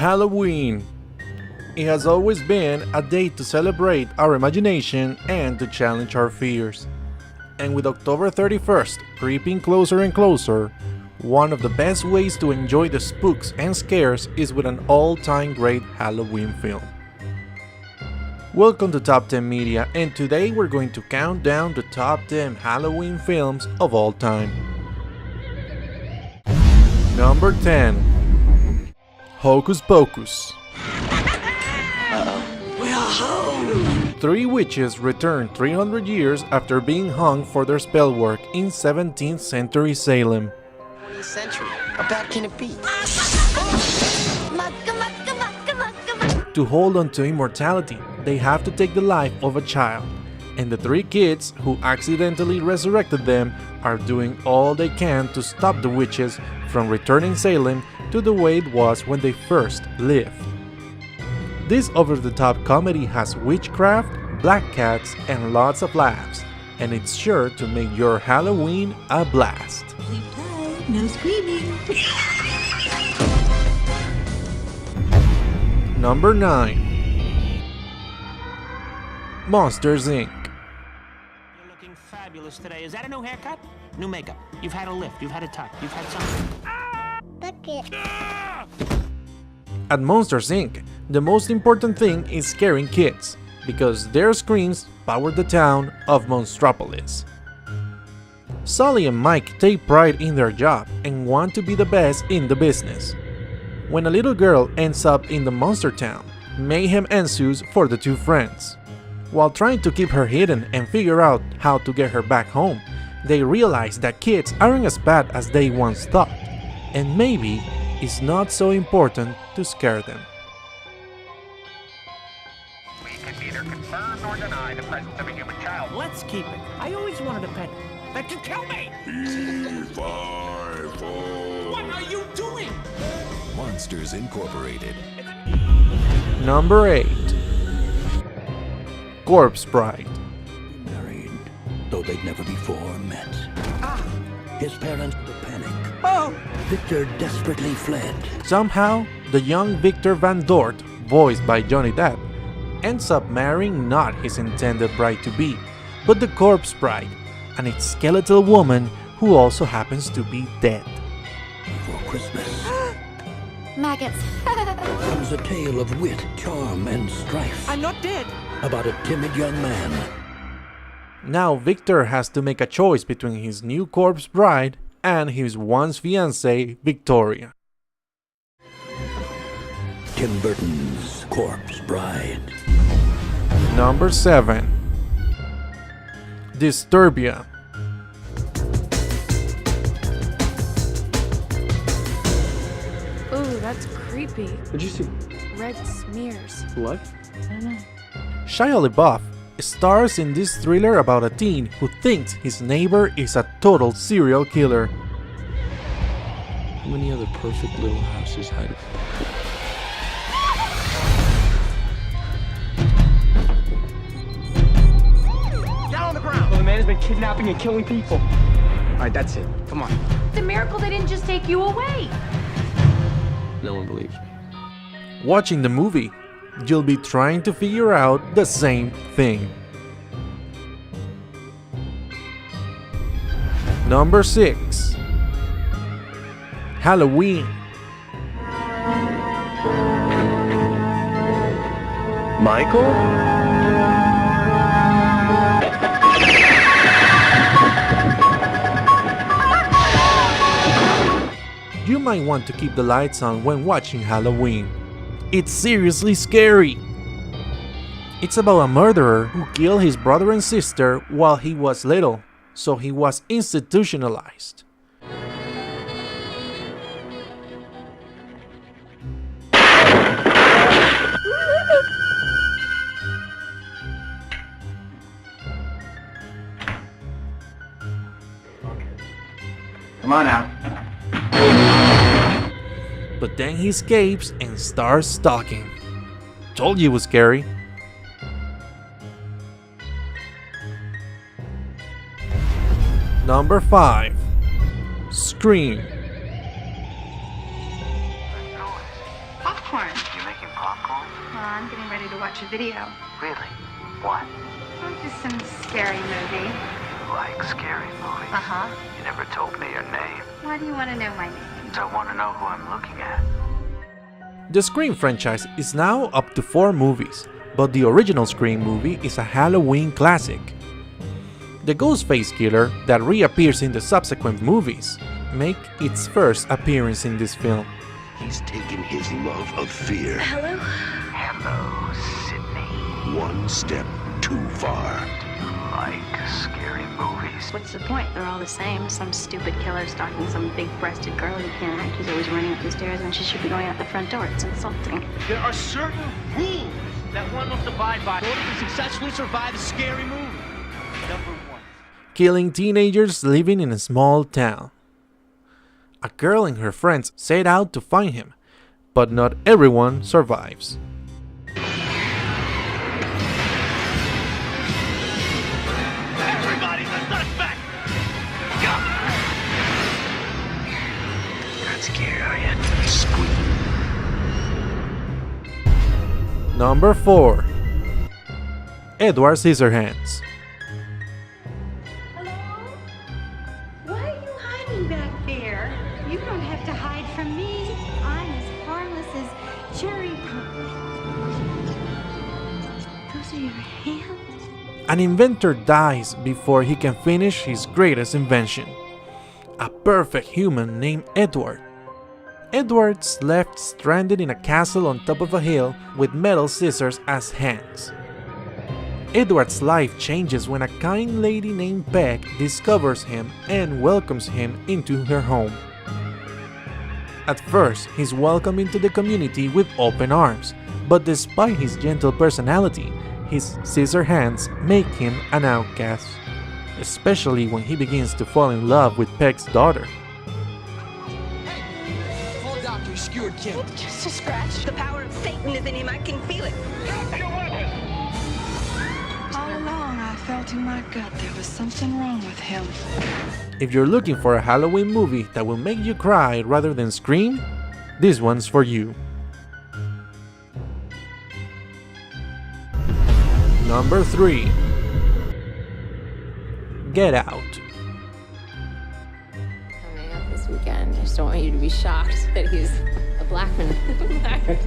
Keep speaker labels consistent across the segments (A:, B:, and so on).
A: Halloween. It has always been a day to celebrate our imagination and to challenge our fears. And with October 31st creeping closer and closer, one of the best ways to enjoy the spooks and scares is with an all-time great Halloween film. Welcome to Top 10 Media, and today we're going to count down the top 10 Halloween films of all time. Number 10. Hocus Pocus.
B: We're home!
A: Three witches return 300 years after being hung for their spell work in 17th century Salem.
B: 20th century. How bad can it be?
A: To hold on to immortality, they have to take the life of a child, and the three kids who accidentally resurrected them are doing all they can to stop the witches from returning Salem to the way it was when they first lived. This over-the-top comedy has witchcraft, black cats, and lots of laughs, and it's sure to make your Halloween a blast.
C: Sleep tight, no screaming.
A: Number 9. Monsters Inc.
D: You're looking fabulous today. Is that a new haircut? New makeup. You've had a lift. You've had a tuck. You've had something.
A: At Monsters Inc., the most important thing is scaring kids, because their screams power the town of Monstropolis. Sully and Mike take pride in their job and want to be the best in the business. When a little girl ends up in the monster town, mayhem ensues for the two friends. While trying to keep her hidden and figure out how to get her back home, they realize that kids aren't as bad as they once thought, and maybe it's not so important to scare them.
E: We can neither confirm nor deny the presence of a human child.
D: Let's keep it. I always wanted a pet. That could kill me. What are you doing?
F: Monsters Incorporated.
A: Number 8. Corpse Bride.
G: Married, though they'd never before met. His parents were panic.
D: Oh!
G: Victor desperately fled.
A: Somehow, the young Victor Van Dort, voiced by Johnny Depp, ends up marrying not his intended bride-to-be, but the Corpse Bride, an skeletal woman who also happens to be dead.
G: Before Christmas
C: Maggots.
G: comes a tale of wit, charm, and strife
D: I'm not dead.
G: about a timid young man.
A: Now Victor has to make a choice between his new corpse bride and his once fiancée, Victoria.
G: Tim Burton's Corpse Bride.
A: Number 7. Disturbia.
H: Ooh, that's creepy.
I: What'd you see?
H: Red smears.
I: Blood?
H: I don't know.
A: Shia LaBeouf stars in this thriller about a teen who thinks his neighbor is a total serial killer.
I: How many other perfect little houses had
E: Down on the ground!
I: Well, the man has been kidnapping and killing people. Alright, that's it. Come on.
H: It's a miracle they didn't just take you away.
I: No one believes me.
A: Watching the movie, you'll be trying to figure out the same thing. Number 6. Halloween.
I: Michael?
A: You might want to keep the lights on when watching Halloween. It's seriously scary. It's about a murderer who killed his brother and sister while he was little, so he was institutionalized.
E: Come on now.
A: But then he escapes and starts stalking. Told you it was scary. Number 5. Scream.
C: popcorn.
E: You making popcorn?
C: Well, I'm getting ready to watch a video.
E: Really? What?
C: Oh, just some scary movie.
E: You like scary movies?
C: Uh-huh.
E: You never told me your name.
C: Why do you want to know my name?
E: So I want to know who I'm looking at.
A: The Scream franchise is now up to 4 movies, but the original Scream movie is a Halloween classic. The Ghostface killer that reappears in the subsequent movies make its first appearance in this film.
J: He's taken his love of fear
C: Hello?
E: Hello, Sydney.
J: one step too far.
E: Like scary movies?
H: What's the point? They're all the same. Some stupid killer stalking some big-breasted girl who can't act, who's always running up the stairs when she should be going out the front door. It's insulting.
D: There are certain rules that one must abide by in order to successfully survive a scary movie. Number 1.
A: Killing teenagers living in a small town. A girl and her friends set out to find him, but not everyone survives.
D: Everybody's a suspect!
E: Not scared, are you?
J: Scream.
A: Number 4. Edward Scissorhands.
C: Hello? Why are you hiding back there? You don't have to hide from me. I'm as harmless as cherry pie. Those are your hands?
A: An inventor dies before he can finish his greatest invention. A perfect human named Edward. Edward's left stranded in a castle on top of a hill with metal scissors as hands. Edward's life changes when a kind lady named Peg discovers him and welcomes him into her home. At first, he's welcomed into the community with open arms, but despite his gentle personality, his scissor hands make him an outcast, especially when he begins to fall in love with Peg's daughter.
B: Just a scratch. The power of Satan is in him. I can feel it.
K: All along, I felt in my gut there was something wrong with him.
A: If you're looking for a Halloween movie that will make you cry rather than scream, this one's for you. Number 3. Get Out.
H: Coming up this weekend, I just don't want you to be shocked that he's a black man.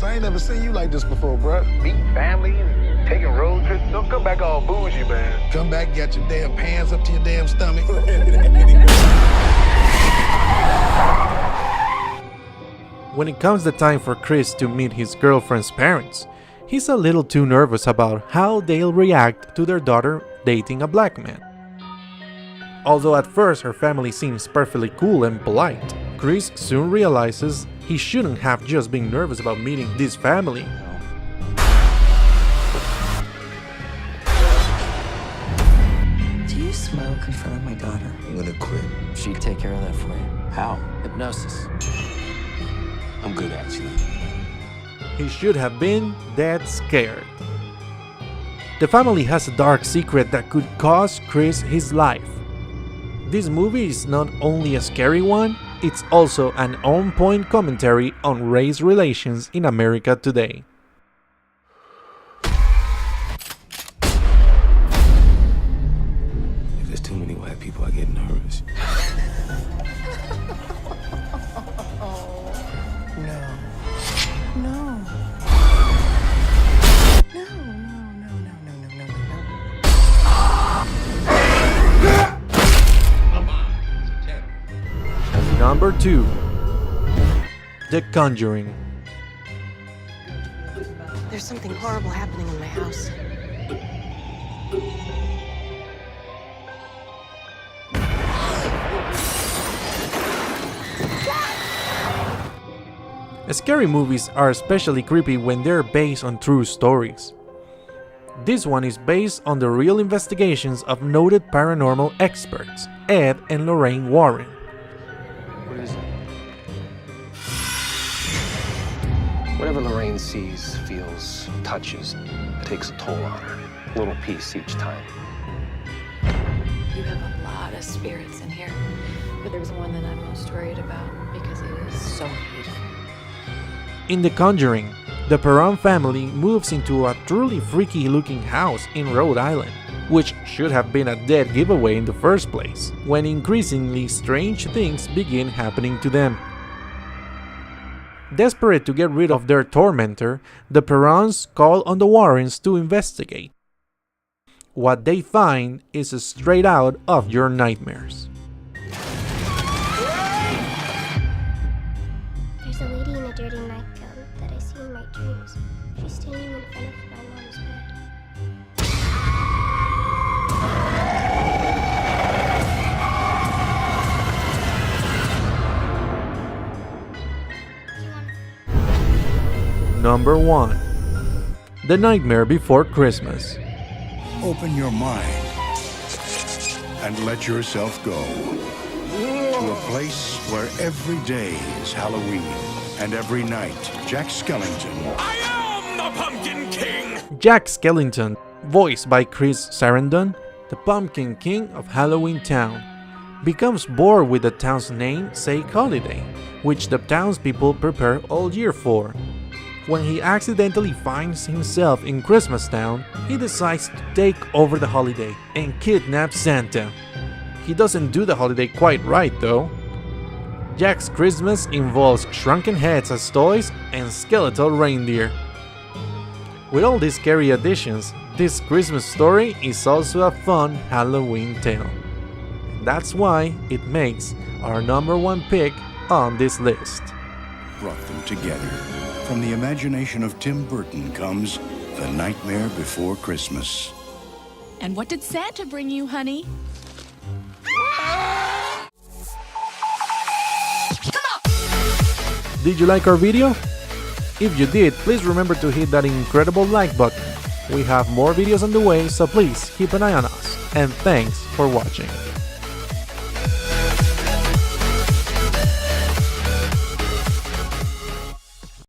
L: I ain't never seen you like this before, bruh.
E: Meeting family and taking road trips. Don't come back all bougie, man.
L: Come back, got your damn pants up to your damn stomach.
A: When it comes the time for Chris to meet his girlfriend's parents, he's a little too nervous about how they'll react to their daughter dating a black man. Although at first her family seems perfectly cool and polite, Chris soon realizes he shouldn't have just been nervous about meeting this family.
K: Do you smoke in front of my daughter?
J: I'm gonna quit.
I: She'd take care of that for you. How? Hypnosis. I'm good, actually.
A: He should have been dead scared. The family has a dark secret that could cost Chris his life. This movie is not only a scary one, it's also an on-point commentary on race relations in America today.
I: If there's too many white people, I get nervous.
A: Number 2. The Conjuring.
B: There's something horrible happening in my house.
A: Scary movies are especially creepy when they're based on true stories. This one is based on the real investigations of noted paranormal experts, Ed and Lorraine Warren.
I: What is it? Whatever Lorraine sees, feels, touches, takes a toll on her. A little piece each time.
H: You have a lot of spirits in here, but there's one that I'm most worried about because it is so beautiful.
A: In The Conjuring, the Perron family moves into a truly freaky looking house in Rhode Island, which should have been a dead giveaway in the first place, when increasingly strange things begin happening to them. Desperate to get rid of their tormentor, the Perrons call on the Warrens to investigate. What they find is straight out of your nightmares.
M: There's a lady in a dirty nightgown that I see in my dreams. She's standing in front of my mom's bed.
A: Number 1. The Nightmare Before Christmas.
J: Open your mind and let yourself go to a place where every day is Halloween and every night Jack Skellington.
F: I am the Pumpkin King!
A: Jack Skellington, voiced by Chris Sarandon, the Pumpkin King of Halloween Town, becomes bored with the town's namesake holiday, which the townspeople prepare all year for. When he accidentally finds himself in Christmas Town, he decides to take over the holiday and kidnap Santa. He doesn't do the holiday quite right though. Jack's Christmas involves shrunken heads as toys and skeletal reindeer. With all these scary additions, this Christmas story is also a fun Halloween tale. And that's why it makes our number 1 pick on this list.
J: Brought them together. From the imagination of Tim Burton comes The Nightmare Before Christmas.
K: And what did Santa bring you, honey?
A: Did you like our video? If you did, please remember to hit that incredible like button. We have more videos on the way, so please keep an eye on us. And thanks for watching.